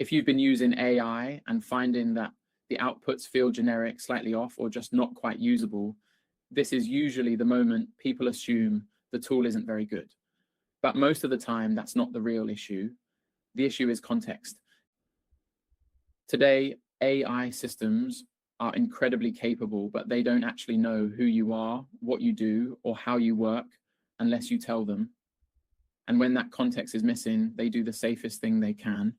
If you've been using AI and finding that the outputs feel generic, slightly off, or just not quite usable, this is usually the moment people assume the tool isn't very good. But most of the time, that's not the real issue. The issue is context. Today, AI systems are incredibly capable, but they don't actually know who you are, what you do, or how you work unless you tell them. And when that context is missing, they do the safest thing they can.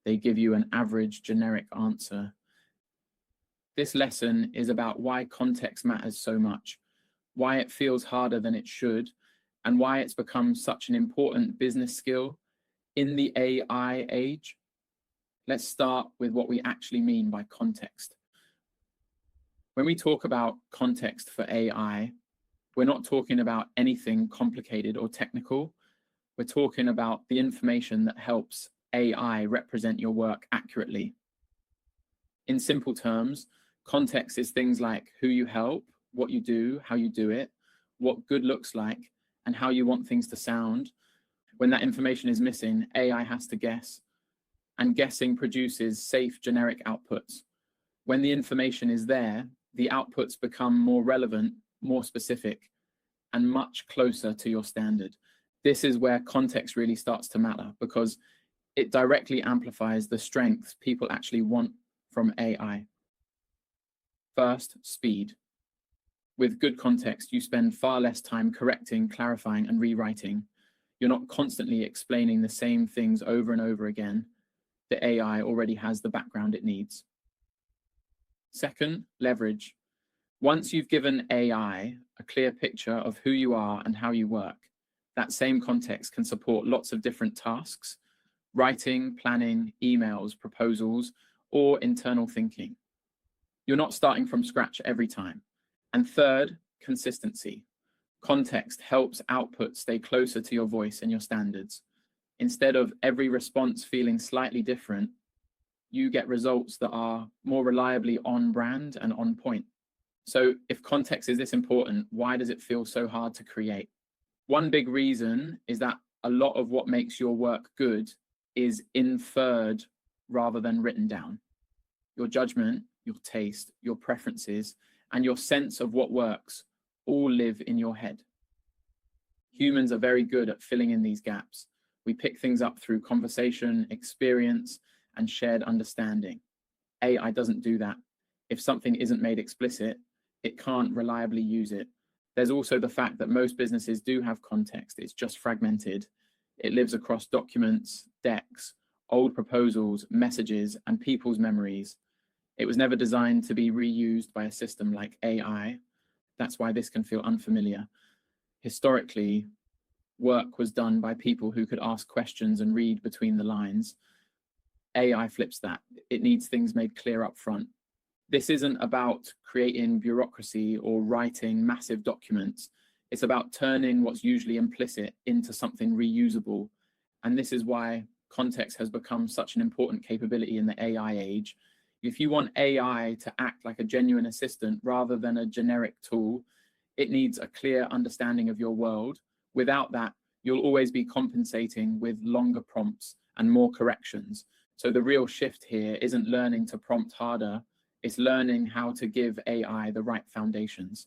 They give you an average generic answer. This lesson is about why context matters so much, why it feels harder than it should, and why it's become such an important business skill in the AI age. Let's start with what we actually mean by context. When we talk about context for AI, we're not talking about anything complicated or technical. We're talking about the information that helps AI represent your work accurately. In simple terms, context is things like who you help, what you do, how you do it, what good looks like, and how you want things to sound. When that information is missing, AI has to guess, and guessing produces safe generic outputs. When the information is there, the outputs become more relevant, more specific, and much closer to your standard. This is where context really starts to matter, because it directly amplifies the strengths people actually want from AI. First, speed. With good context, you spend far less time correcting, clarifying, and rewriting. You're not constantly explaining the same things over and over again. The AI already has the background it needs. Second, leverage. Once you've given AI a clear picture of who you are and how you work, that same context can support lots of different tasks: writing, planning, emails, proposals, or internal thinking. You're not starting from scratch every time. And third, consistency. Context helps output stay closer to your voice and your standards. Instead of every response feeling slightly different, you get results that are more reliably on brand and on point. So if context is this important, why does it feel so hard to create? One big reason is that a lot of what makes your work good is inferred rather than written down. Your judgment, your taste, your preferences, and your sense of what works all live in your head. Humans are very good at filling in these gaps. We pick things up through conversation, experience, and shared understanding. AI doesn't do that. If something isn't made explicit, it can't reliably use it. There's also the fact that most businesses do have context. It's just fragmented. It lives across documents, decks, old proposals, messages, and people's memories. It was never designed to be reused by a system like AI. That's why this can feel unfamiliar. Historically, work was done by people who could ask questions and read between the lines. AI flips that. It needs things made clear up front. This isn't about creating bureaucracy or writing massive documents. It's about turning what's usually implicit into something reusable. And this is why context has become such an important capability in the AI age. If you want AI to act like a genuine assistant rather than a generic tool, it needs a clear understanding of your world. Without that, you'll always be compensating with longer prompts and more corrections. So the real shift here isn't learning to prompt harder, it's learning how to give AI the right foundations.